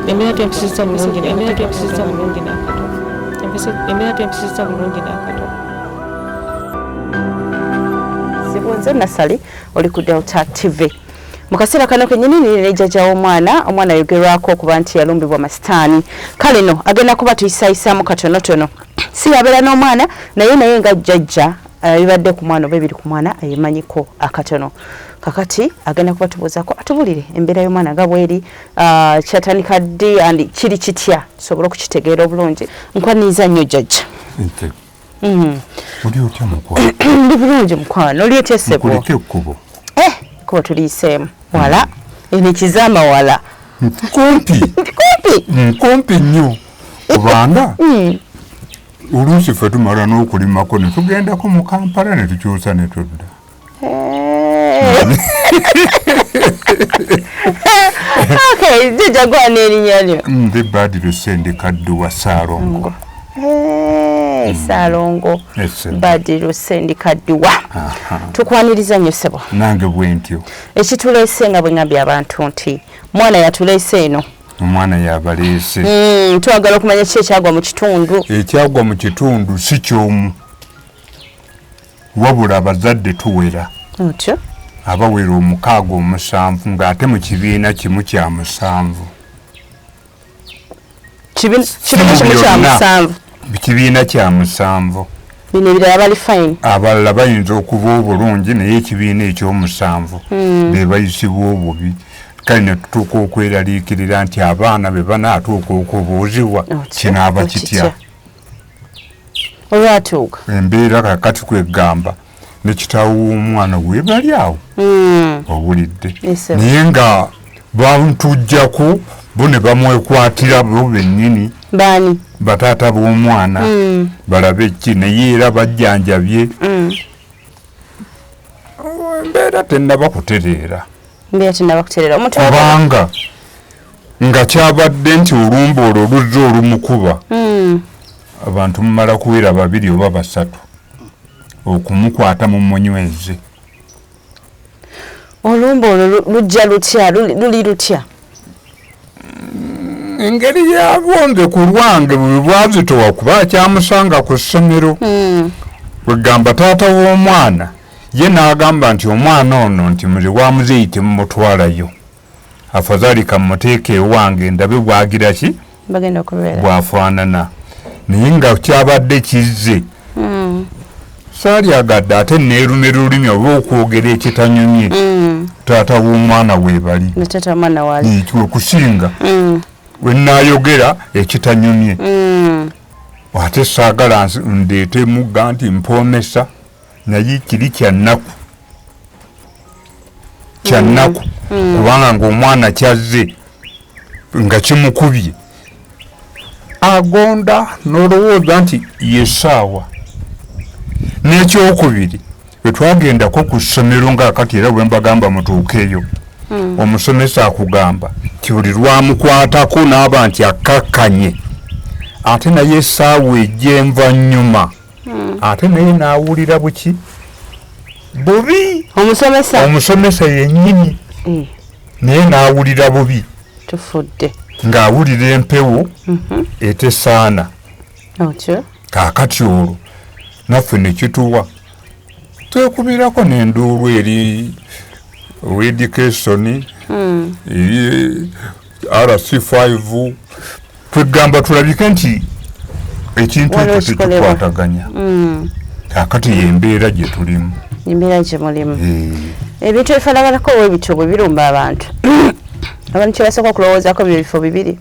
Embeera tempisiza bulungi n'akato. Sibunze Nasali oli ku Delta TV. Mu kaseera kano kennyini nirina jjajja omwana ayogerwako okuba nti yalumbibwa masitaani. Kale no agenda kuba tuyisaayisaamu katonotono. Si yabeera n'omwana naye nga jjajja bibadde ku mwana oba ebiri ku mwana ayemanyiko akatono. Kakati agenda kuba tubuuzaako atubulire embeera y'omwana nga bweri kyatandika ddi andi kiri kitya tusobole okukitegeera obulungi. Nkwaniza nnyo jjajja. Oli otya mukwano? Ndi bulungi mukwano. Oli otya ssebo? Nkuleke ekkubo. Kuba tuliyiseemu. Wala. Eno ekizaama wala. Kumpi nnyo. Kubanga oluusi ffe tumala n'okulimako ne tugendako mu Kampala ne tukyusa ne tudda. Okay, jjajja gwana erinnya lyo. Nze Badru Sendikadduwa Ssaalongo. Ssaalongo. Badru Sendikadduwa. Tukwaniriza nnyo ssebo. Nange bwe ntyo. Ekituleese nga bwe ngambye abantu nti mwana yatuleese eno. Omwana yabaleese. Twagala okumanya ki ekyagwa mu kitundu. Ekyagwa mu kitundu si kyomu. Wabula abazadde tuwera. Otyo. Abawera 6-7 ng'ate mu kibiina kimu kya 7. Kibiina kya 7. Bino ebirala bali fine. Abalala bayinza okuba obulungi naye ekibiina ekyo7 be bayisibwa obubi. Kale ne tutuuka okweraliikirira nti abaana be banaatuuka okubuuzibwa kinaaba kitya. Olwatuuka. Embeera kakati kwegamba ne kitaawo w'omwana weebali awo. Owulidde. Naye nga bantujjako bo ne bamwekwatira bo bennyini. Baani? Bataata b'omwana. Balabe ki naye era bajjanjabye. Embeera tennaba kutereera. Kubanga nga kyabadde nti olumba olwo luzza olumukuba. Abantu mumala kuwera 2 oba 3 okumukwata mu munyweze. Olumba olwo lujja lutya luli lutya? Engeri yabonze ku lwange bwe bwazitowa kuba kyamusanga ku ssomero. Wegamba taata w'omwana ye n'agamba nti omwana ono nti muli wa muzeeyi temumutwalayo. Afadhali kamuteeka ewange ndabe bwagira ki? Bagenda okubeera. Bwafaanana. Naye nga kyabadde kizze. Saalyagadde ate neerume lulimi oba okwogera ekitanyumye. Taata w'omwana weebali. Taata w'omwana waali. Okusinga. We nnaayogera ekitanyumye. Ate saagala ndeete mugga nti mpoomesa naye kiri kyannaku. Kubanga ng'omwana kyazze nga kimukubye. Agonda n'olowooza nti yesaawa. N'ekyokubiri bwe twagendako ku ssomero ng'akati era bwe mbagamba mutuukeeyo. Omusomesa akugamba nti buli lwamukwatako n'aba nti akakkanye. Ate naye essaawa egy'envannyuma. Ate naye n'awulira buki? Bubi. Omusomesa yennyini. Naye n'awulira bubi. Tufudde. Ng'awulira empewo etesaana. Kaakati olwo naffe ne kituwa. Twekubirako n'enduulu eri education, RC5. Twegamba tulabike nti ekintu ekyo tekikwataganya. Kaakati y'embeera gye tulimu. Embeera gye mulimu. Ebintu ebifaanaganako bwebityo bwe birumba abantu. Abantu kye basooka okulowoozaako bifo 2.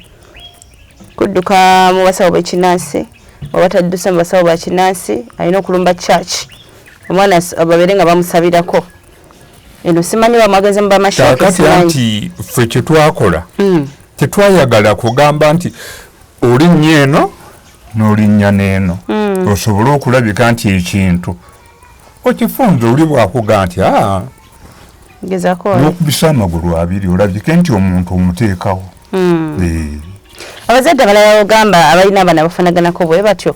Kudduka mu basawo b'ekinnansi oba tadduse mu basawo ba kinnansi alina okulumba church. Omwana babeere nga bamusabirako. Eno simanyi bamwageze mu bamashooke. Kaakati nti ffe kye twakola tetwayagala kugamba nti olinnya eno n'olinnya n'eno. Osobole okulabika nti ekintu okifunze oli bw'akugamba nti gezaako n'okubisa amagulu 2 olabike nti omuntu omuteekawo. Abazadde abalala ogamba abalina abaana bafanaganako bwe batyo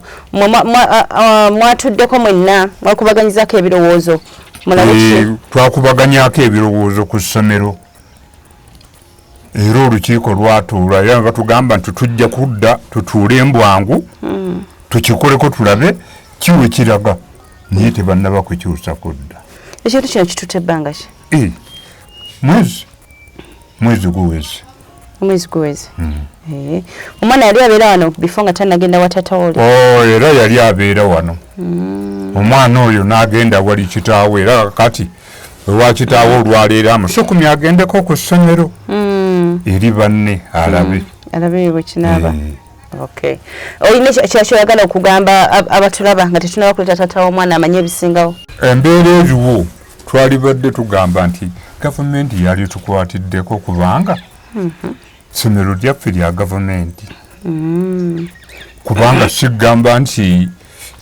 mwatuddeko mwenna mwakubaganyizaako ebirowoozo mulabe ki? Twakubaganyako ebirowoozo ku ssomero. era olukiiko lwatuula era batugamba nti tujja kudda tutuule embwangu tukikoleko tulabe kiwe kiraga naye tebannaba kukyusa kudda. Ekintu kino kitutte ebbanga ki? Mwezi guweze. Omwezi guweze. Omwana yali abeera wano before nga tannagenda wa taata oli? Era yali abeera wano. Omwana oyo n'agenda wali kitaawe era kati ewa kitaawe olwaleero amusukumye agendeko ku ssomero eri banne alabe bwe kinaaba. Okay. Oyina kyakyoyagala okugamba abatulaba nga tetunaba kuleta taata w'omwana amanye ebisingawo? Embeera eriwo twalibadde tugamba nti gavumenti yali tukwatiddeko kubanga ssomero lyaffe lya gavumenti kubanga sigamba nti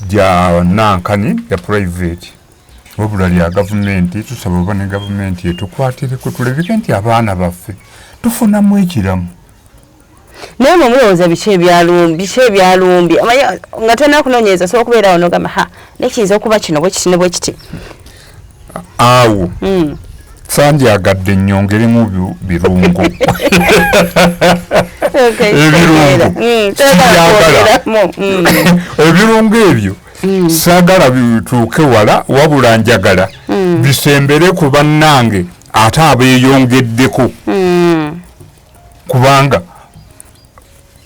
lya nankani ya private wabula lya gavumenti. Tusaba oba ne gavumenti etukwatireko tulebeke nti abaana baffe tufunamu ekiramu. Naye mulowooza biki ebyalumbi nga tolina kunoonyereza sobola okubeera wano ogamba nekiyinza okuba kino bwe kiti ne bwe kiti awo sandyagadde ennyongerimu birungo ebirungo ebyo saagala bituuke wala wabula njagala bisembere ku bannange ate abeeyongeddeko kubanga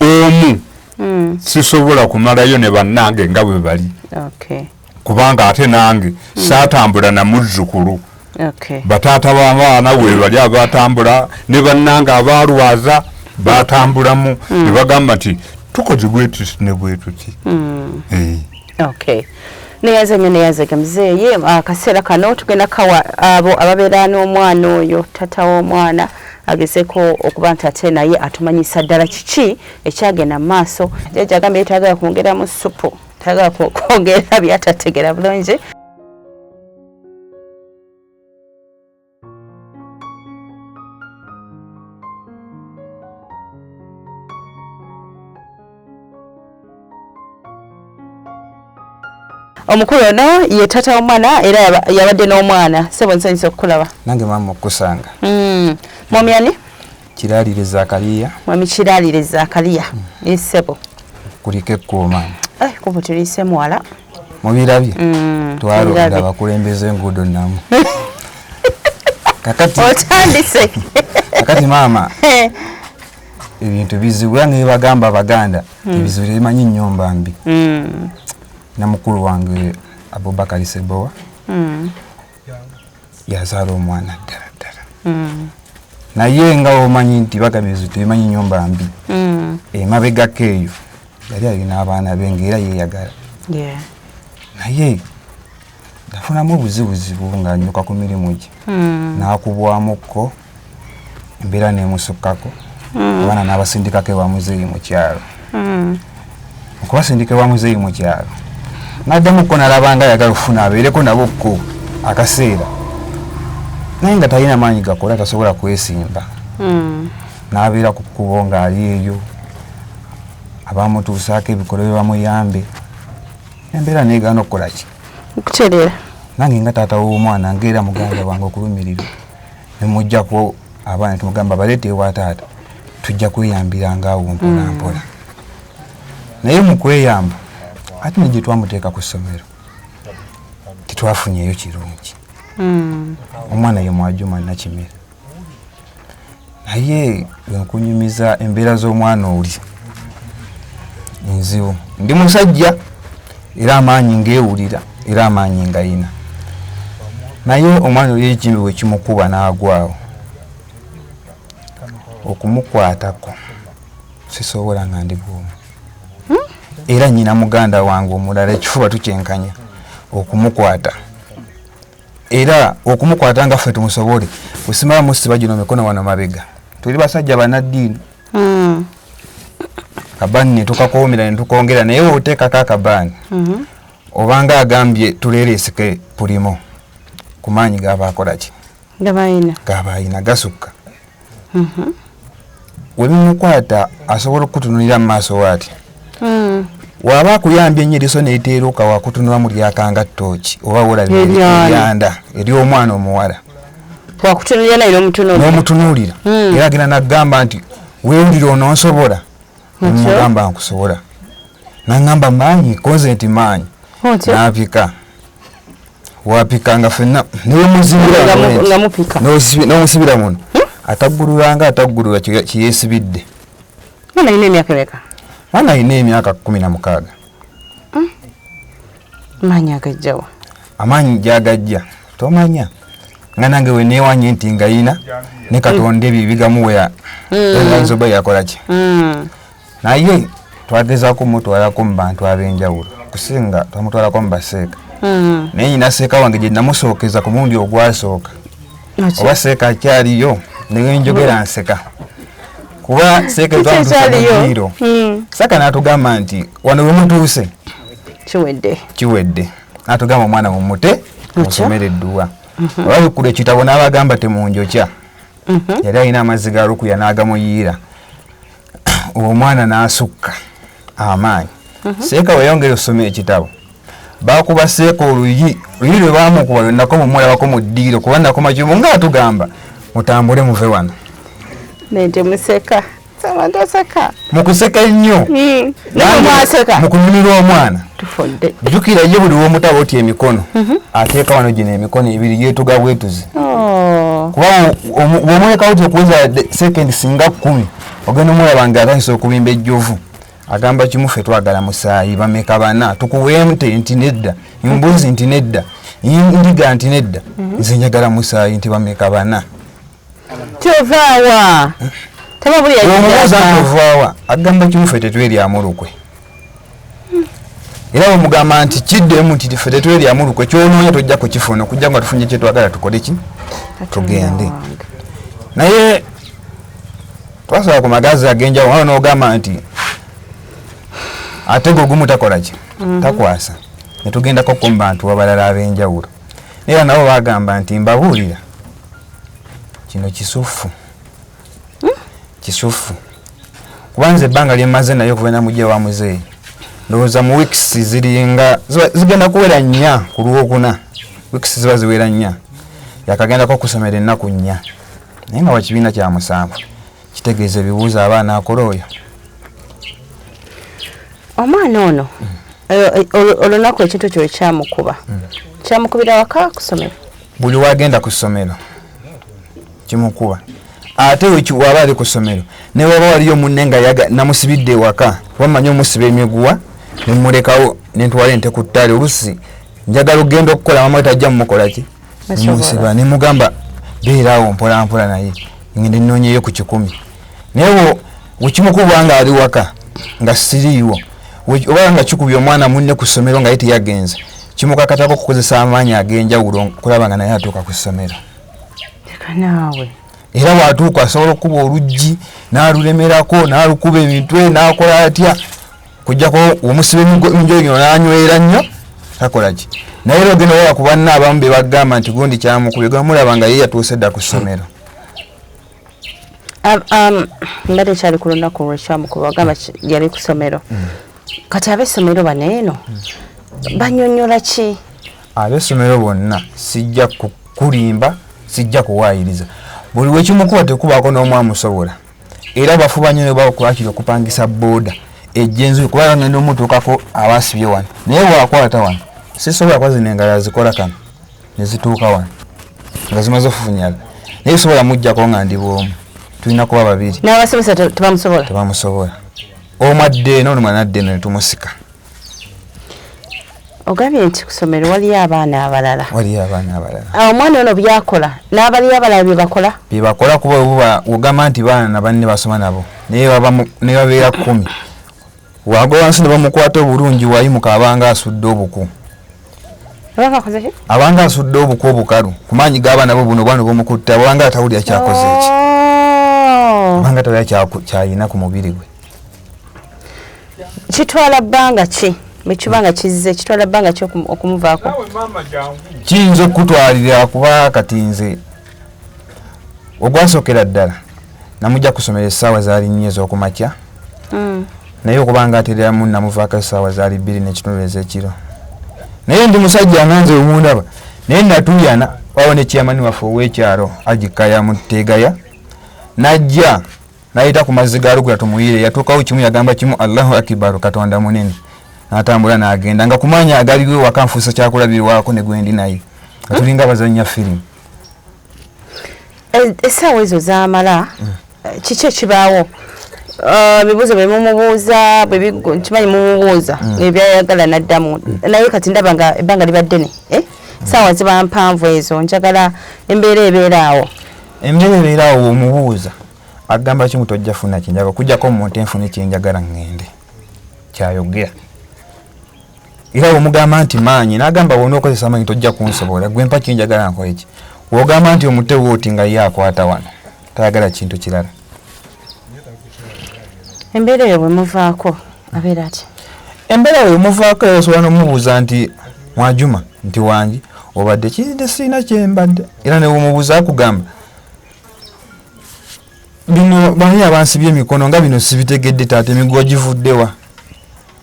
omu sisobola kumalayo ne bannange nga bwe bali kubanga ate nange saatambula na muzzukulu bataata b'abaana we bali abatambula ne bannange abalwaza batambulamu ne bagamba nti tukoze bwetuti ne bwetuti. neyaze muzeeyi akaseera kano tugenda kawa abo ababeera n'omwana oyo taata w'omwana agezeko okuba nti ate naye atumanyisa ddala kiki ekyagenda mu maaso. Jjajja agambye tayagala kwongeramu supu, tayagala kwongera byatategera bulungi. Omukulu ono ye taata w'omwana era yabadde n'omwana. Ssebo nsanyusa okukulaba. Nange mama okusanga. Mwami ani? Kiraalire Zakariya. Mwami Kiraalire Zakariya. Ssebo. Kuliko ekkuuma. Kuba tuliise muwala. Mubirabye. Twalonda abakulembeze enguudo namu. Kakati. Otandise. Kakati mama. Ebintu bizibu yange bagamba Abaganda. Ebizibu bimanyi nnyomba mbi. Na mukulu wange Abubakar Sebowa yazaala omwana ddala naye nga omanyi nti bagamizi tebimanyi nnyomba mbi emabegako eyo yali alina abaana be ng'era yeeyagala naye nafunamu obuzibuzibu nga annyuka ku mirimu gye n'akubwamukko embeera n'emusukkako abaana n'abasindikako ewa muzeeyi mu kyalo okubasindika ewa muzeeyi mu kyalo n'addamukko nalabanga ayagala okufuna abeereko nabokko akaseera naye nga talina maanyi gakola tasobola kwesimba n'abeera ku kkubo ng'ali eyo abamutuusaako ebikolo bye bamuyambe embeera neegaana okukola ki okutereera nange nga taata w'omwana ngaera muganda wange okulumirira ne mujjako abaana tumugamba baleete ewa taata tujja kweyambiranga awo mpola mpola naye mu kweyamba ate ne gye twamuteeka ku ssomero titwafunyeyo kirungi omwana ye Mwajuma Nakimera naye wenkunyumiza embeera z'omwana oli nzibu ndi musajja era amaanyi ngeewulira era amaanyi ngayina naye omwana oli ekimbe bwe kimukuba n'agwawo okumukwatako sisobola nga ndi bwomu era nyina muganda wange omulala ekifuba tukyenkanya okumukwata era okumukwata nga ffe tumusobole kusimala musiba gino mikono wano mabega tuli basajja banaddiini kabaani ne tukakoomera ne tukongera naye oteekako akabaani obanga agambye tuleereeseke pulimo ku maanyi gaba akola ki gabayina gasukka webimukwata asobola okukutunulira mu maaso waati waba akuyambye ennyo eriso neeteeruka wakutunula mu lyakanga ttooki oba wolabye eryanda ery'omwana omuwala wakutunulira naye n'omutunuulira era agenda nagamba nti weewulire ononsobola mugamba nkusobola nangamba maanyi koze nti maanyi napika wapika nga fenna n'omusibira muno ataggulula kiyesibidde. Mwana alina emyaka emeka? Mwana alina emyaka 16. Maanyi agajjawa? Amaanyi gyagajja tomanya nga nange we neewanye nti nga yina ne Katonda ebyo bigamuweya ayinza oba yakolaki naye twagezaako mutwalako mu bantu ab'enjawulo kusinga twamutwalako mu baseeka naye nyina seeka wange gye namusookeza ku mulundi ogwasooka oba seeka akyaliyo naye njogera nseka kuba seeka twamutusamugiiro saka n'atugamba nti wano we mutuuse kiwedde n'atugamba omwana mumute musomere edduwa olabikula ekitabo n'abagamba temunjokya yali alina amazzi ga lukuya n'agamuyiira omwana n'asukka amaanyi seeka weyongere osome ekitabo bakuba seeka oluyi lwe baamukuba lwenako mumulabako mu ddiiro kuba nakoma kimu nga atugamba mutambule muve wano mukuseka ennyo mukunyumirwa omwana jjukira ye buli w'omutabo otya emikono ateeka wano gino emikono ebiri yeetuga bwetuzi kuba bw'omuleka otya okuweza sekendi singa 10 ogenda omulaba nga atandise okubimba ejjovu agamba kimu ffe twagala musaayi bameka bana tukuweemu nti nedda embuzi nti nedda ndiga nti nedda nze njagala musaayi nti bameka bana kyovaawa omuvaawa agamba kimu ffe tetweryamu lukwe era bwemugamba nti kiddemu nti ffe tetweryamu lukwe kyonoonya tojja kukifuna okujja nga tufunye kyetwagala tukole ki tugende naye twasobola ku magazi ag'enjawulo awo n'ogamba nti ate gogumu takola ki takwasa netugendako ku bantu abalala ab'enjawulo naye nabo bagamba nti mbabuulira kino kisufu kubanza ebbanga lyemaze naye okubeera mujja wa muzeeyi ndowooza mu weeks ziringa zigenda kuwera 4 ku Lwokuna weeks ziba ziwera 4 yakagendako okusomera ennaku 4 naye nga wakibiina kya musanvu kitegeeza ebibuuzo abaana akola oyo omwana ono olunaku ekintu kyo kyamukubira waka kusomero buli wagenda ku ssomero kimukuba ate waba ali ku ssomero ne waba waliyo munne nga namusibidde ewaka wamanya omusiba emiguwa nemulekawo nentwala ente ku ttaali olusi njagala ogenda okukola mama tajja mumukola ki musiba nemugamba beeraawo mpolampola naye ngende nnoonyeyo ku 10 naye wekimukuba nga ali waka nga siriiwo oba nga kikubye omwana munne ku ssomero nga ye teyagenza kimukakatako okukozesa amaanyi ag'enjawulo kulaba nga naye atuuka ku ssomero naawe era bw'atuuka asobola okukuba oluggi n'alulemerako n'alukuba emitwe n'akola atya kujjako omusiba eminjo gino n'anywera nnyo takola ki naye era ogenda oba ku banne abamu be bagamba nti gundi kyamukubye gamulaba nga ye yatuuse dda ku ssomero mbadde kyali ku lunaku lwekyamukuba bagamba yali ku ssomero kati ab'essomero bano eno bannyonnyola ki ab'essomero bonna sijja kulimba sijja kuwaayiriza buli wekimukuba tekubaako n'omwamusobola era bafuba nnyo ne bakwakira okupangisa booda ejjenzu kubanga ngenda omutuukako abasibye wano naye bwakwata wano sisobola kwa zino engalo azikola kano ne zituuka wano nga zimaze ofufunyala naye sobola mujjako nga ndi bw'omu tulina kuba babiri n'abasomesa tebamusobola omu adde eno n'omwana adde eno ne tumusika ogambye nti ku ssomero waliyo abaana abalala omwana ono byakola n'abaliyo abalala bye bakola kuba ogamba nti baana na banne basoma nabo naye babeera 10 wagwa wansi ne bamukwata obulungi wayimuka abanga asudde obuku abanga asudde obuku obukalu ku maanyi g'abaana bo buno bwana bw'omukutta abanga atawulira kyakoze eki abanga atawulira kyayina ku mubiri gwe kitwala bbanga ki bwekibanga kizze kitwala bbanga ki okumuvaako kiyinza okutwalira kuba kati nze ogwasookera ddala namujja kusomera essaawa zaali 4 ez'okumakya naye okubanga atereramu namuvaako essaawa zaali 2 n'ekitundu ez'ekiro naye ndi musajja nga nze omundaba naye natuyana wawone chairman waffe ow'ekyalo agikaya mutegaya najja nayita ku mazzi ga Lugula tumuyire yatuukawo kimu yagamba kimu Allahu akibaru Katonda munene n'atambula n'agenda nga kumanya agaliwe waka nfuusa kyakulabirwako ne gwendi naye tulinga bazannya firimu. Essaawa ezo zaamala kiki ekibaawo bibuuzo bye mumubuuza nkimanyi mumubuuza ebyayagala n'addamu naye kati ndaba nga ebbanga libadde ne essaawa ziba mpanvu ezo njagala embeera ebeeraawo. Embeera ebeeraawo omubuuza agamba kimu tojja funa kyenjagala okuggyako omuntu enfune kyenjagala ngende kyayogera era omugamba nti maanyi n'agamba wonna okozesa amaanyi tojja kunsobola gwe mpa kyenjagala nkola eki wogamba nti omutewo oti nga ye akwata wano tayagala kintu kirala. Embeera eyo bwe muvaako abeera ati embeera eyo muvaako osobola n'omubuuza nti Mwajuma nti wangi obadde kizidde sirina kyembadde era ne bw'omubuuza akugamba bino bani abansibye emikono nga bino sibitegedde taata emiguwa givuddewa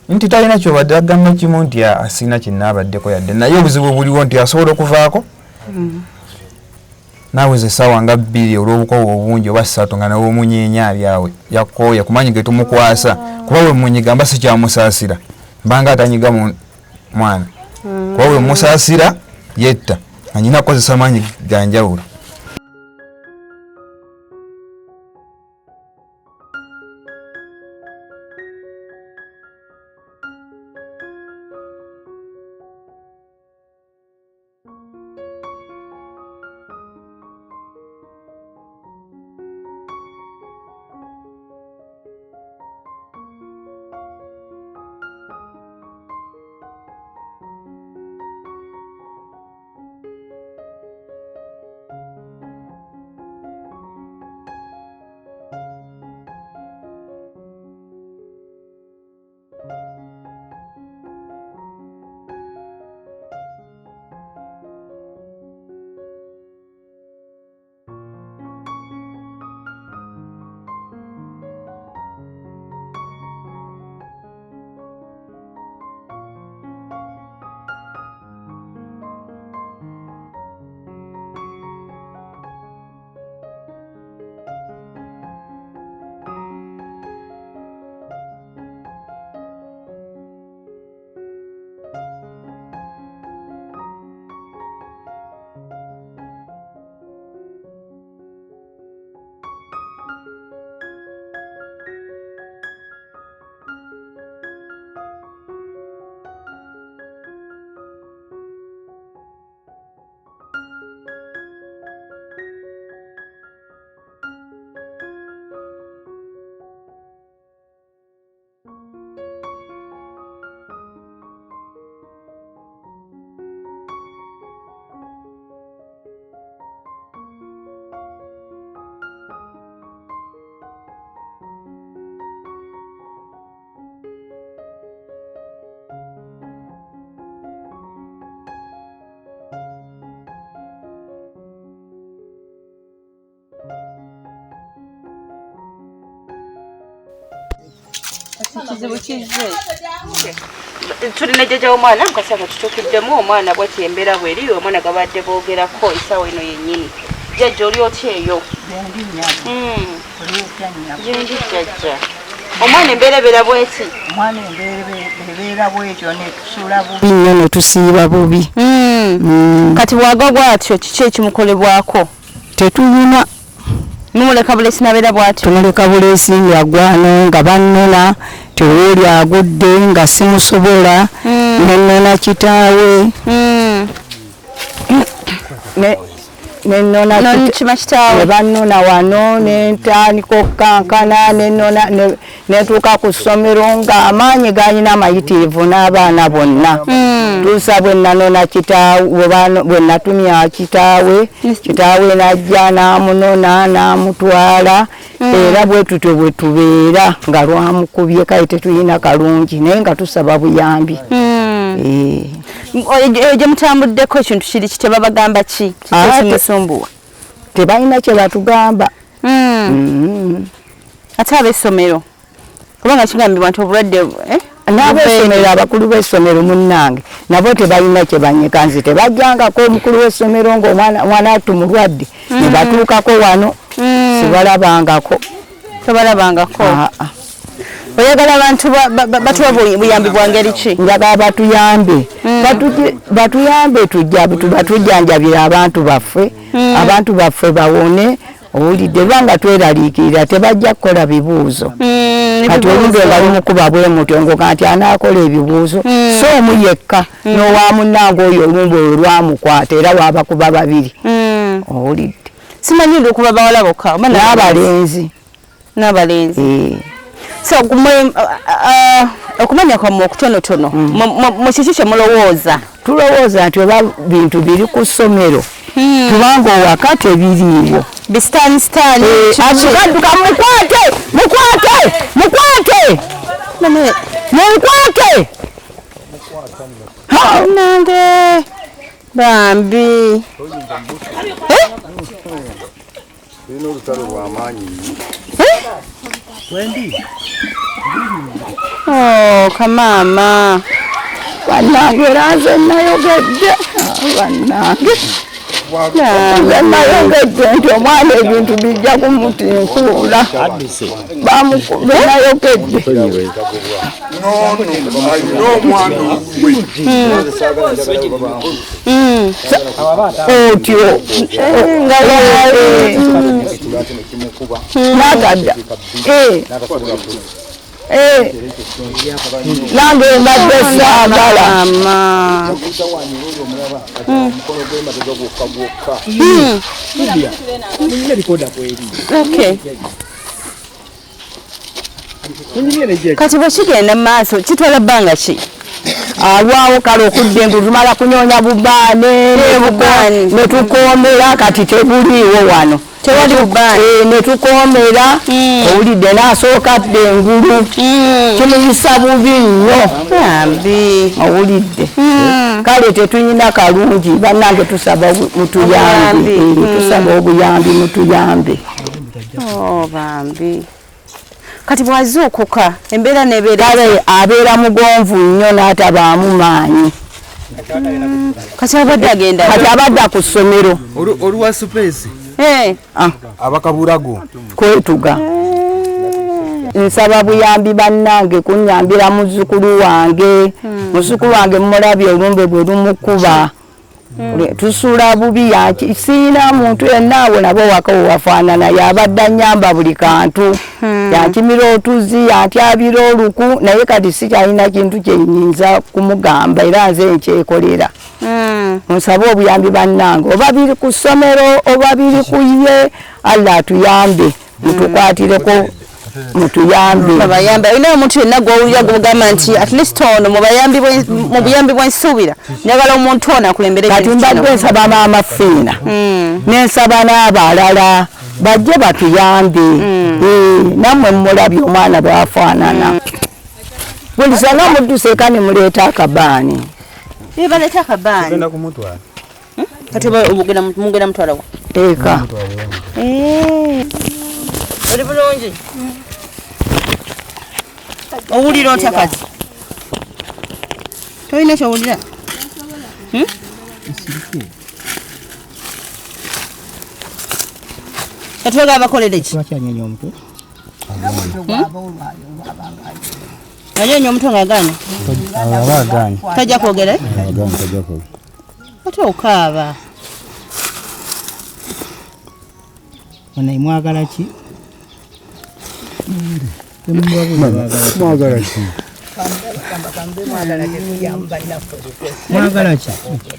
nti talina kyobadde agamba kimu nti asirina kyenaabaddeko yadde naye obuzibu buliwo nti asobola okuvaako naweza essaawa nga 2 olw'obukowo obungi oba 3 nga nawoomunyeenya ali awe yakooya kumanyi ge tumukwasa kuba we munyiga mba sikyamusaasira mbanga atanyiga mwana kuba we musaasira yetta nga nyina kukozesa maanyi ganjawulo. Kizibu kizze tulina jjajja omwana mukasanga tutukiddemu omwana bwati embeera bweri omwana gabadde boogerako essaawa eno yennyini jjajja oli otya eyo gyendi jjajja omwana embeera ebeera bweti omwana embeera bwetyo netusula bubi nnyo netusiiba bubi kati bwaga bwatyo kiki ekimukolebwako tetulina mumuleka bulesi nabeera bwatyo tumuleka bulesi yagwano nga bannona tewooli agudde nga simusobola nenona kitaawe nenona kima kitaawe bannona wano nentandika okukankana nenona netuuka ku ssomero nga amaanyi ganyina amayitirivu n'abaana bonna tuusa bwe nanona kitaawe bwe natumya kitaawe najja n'amunona n'amutwala era bwe tutyo bwe tubeera nga lwamukubye kale tetulina kalungi naye nga tusaba buyambi. Gye mutambuddeko ekintu kiri kite babagamba ki kimusumbuwa tebalina kye batugamba ate ab'essomero kubanga kigambibwa nti obulwadde n'ab'essomero abakulu b'essomero munnange nabo tebalina kye banyikanzi tebajjangako omukulu w'essomero ng'omwana atumulwadde ne batuukako wano sibalabangako tobalabangako oyagala abantu batuwa buyambi bwa ngeri ki njagala batuyambe batujjanjabira abantu baffe bawone owulidde lwanga tweraliikirira tebajja kukola bibuuzo kati olumbe nga lumukuba bwe mutyo ngoga nti anaakola ebibuuzo so omu yekka n'owa munnange oyo olumbe olwo lwamukwata era waabakuba babiri owulidde simanyi ndi okuba bawala bokka n'abalenzi so okumanya kwammwe okutonotono mu kiki kye mulowooza tulowooza nti oba bintu biri ku ssomero kubanga owaka tebiriiwo bisitanisitaani akikadduka mukwate nange bambi kamaama bannange era nze nayogedde nayogedde nti omwana ebintu bijja kumutinkuula nayogedde otyo nagadda nange mbadde saagala kati bwekigenda mu maaso kitwala bbanga ki alwawo kale okudde ngu tumala kunyonya bubaane netukoomera kati tebuliiwo wano tewali bubaane netukoomera owulidde naasooka dde engulu kimuyisa bubi nnyo owulidde kale tetuyina kalungi bannange tusaba obuyambi mutuyambe bambi kati bwazuukuka embeera nebeera kale abeera mugonvu nnyo n'atabaamu maanyi kati abadde ku ssomero oluwa supeesi abakabulago kwetuga nsaba buyambi bannange kunnyambira muzzukulu wange mumulabye olumbe bwe lumukuba tusula bubi siina muntu yenna awo nabo waka wewafaanana yabadde annyamba buli kantu yankimira otuzi yantyabira oluku naye kati sikyalina kintu kyenyinza kumugamba era nze nkyekolera nsabe obuyambi bannange oba biri ku ssomero oba biri ku ye Allah atuyambe mutukwatireko mutuyambe bayambe ayina omuntu yenna gw'owulira gugamba nti at least ono mu buyambi bwensuubira njagala omuntu ono akulembere kati mbadde nsaba maama Fiina nensaba n'abalala bajje batuyambe nammwe mmulabye omwana bwafaanana buli sanga mudduseka ne muleeta akabaani baleeta akabaani kati mugenda mutwala wa eka oli bulungi owulira otya kati tolina kyowulira katwega abakolere ki anyonya omutwe ngaaganya tajja kwogera ate okaaba ona mwagala ki mwagala ki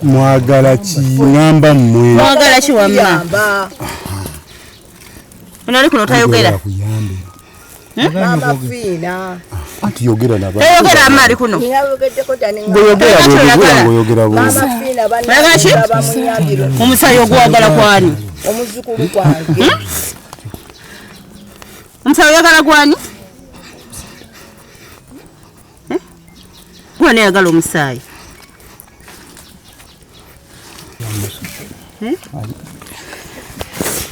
mwagala ki ngamba mmwe mwagala ki wamma onali kuno tayogera Mama Fiina ati yogera na baba tayogera amaali kuno ngoyogera Mama Fiina bamunyambira omusayi ogwagala kwani omuzzukulu gwange omusayi oyagala gwani gwani ayagala omusaayi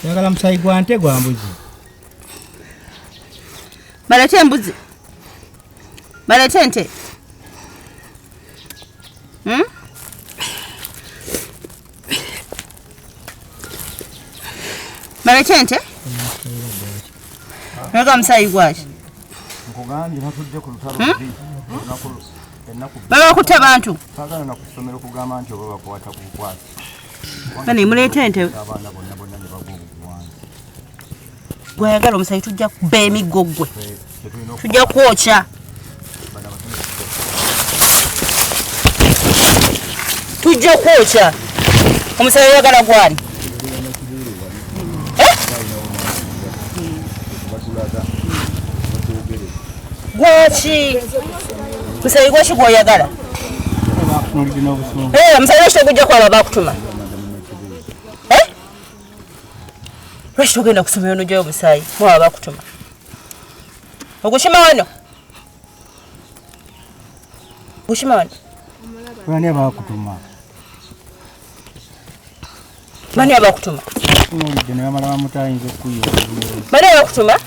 yagala musaayi gwa nte gwa mbuzi balete embuzi balete ente Baleke ente? Naga musayi gwaki? Nkugambye natujja ku lutalo Baba bakutte abantu. Sagala na kusomero kugamba nti oba bakwata ku bukwasi. Bani muleete ente. Abaana bonna ne bagwa obuwanzi. Gwayagala omusayi tujja kuba emiggo gwe. Tujja kwokya. Tujja kwokya. Omusayi yagala gwali. Gwaki? Musayi gwaki gw'oyagala? Musayi lwaki togujja kwaba bakutuma? Lwaki togenda kusomera n'ojjayo omusayi mwaba bakutuma? Ogukima wano? Ogukima wano? Bani abakutuma? Bani abakutuma? Ne bamala bamutayinza okuyiwa. Bani abakutuma?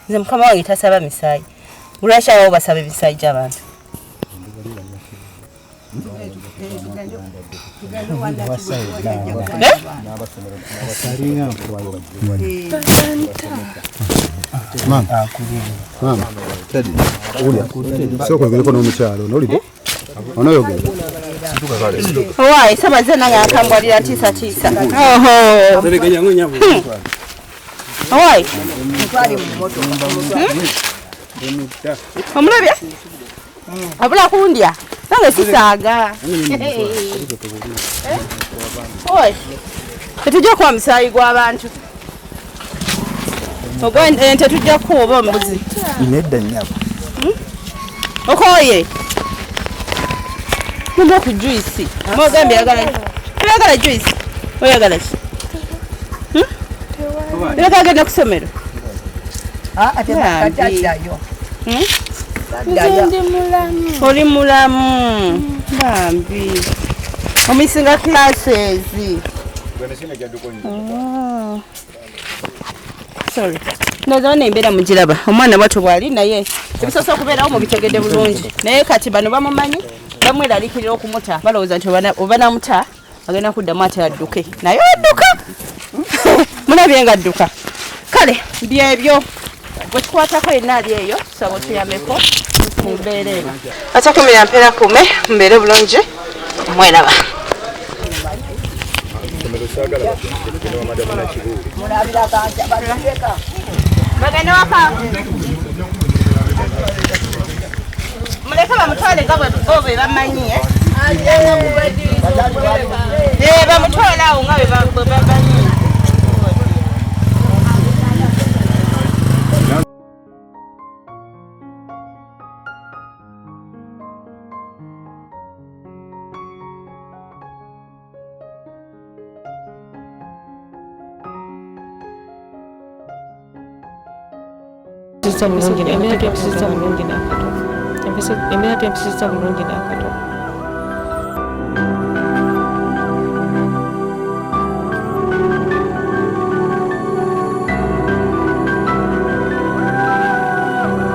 Nze mukama wange tasaba misaayi. Lwaki abawo basaba emisaayi gy'abantu? Owaayi samaze nange akambwalira tiisatiisa. Owaayi omulabye? Abula kundya nange sisaaga. Oy, tetujja kuwa musaayi gw'abantu. Ogwa ente tujja kuwa oba mbuzi? Nedda nnyabo. Okoye munda ku juice. Mwogambye oyagala juice? Oyagala ki? Leka agenda ku ssomero. Ate bakaddayo. Oli mulamu. Bambi. Omisinga classes. Sorry. Nozone embeera mugiraba. Omwana bwatyo bwali naye ebisoose okubeerawo mubitegedde bulungi. Naye kati bano bamumanyi bamweralikirira okumuta. Balowooza nti oba namuta agenda kuddamu ate adduke. Naye adduka. Mulabye nga adduka. Kale byebyo. Bwe tukwatako yenna ali eyo tusaba tuyameko mu mbeera eno. Acha kumira mpeera kume mbeere bulungi mweraba. Bagenda waka. Muleke bamutwale nga bwe bamanyi bamutwale awo nga bwe bamanyi. Embeera tempisiza bulungi n'akatono.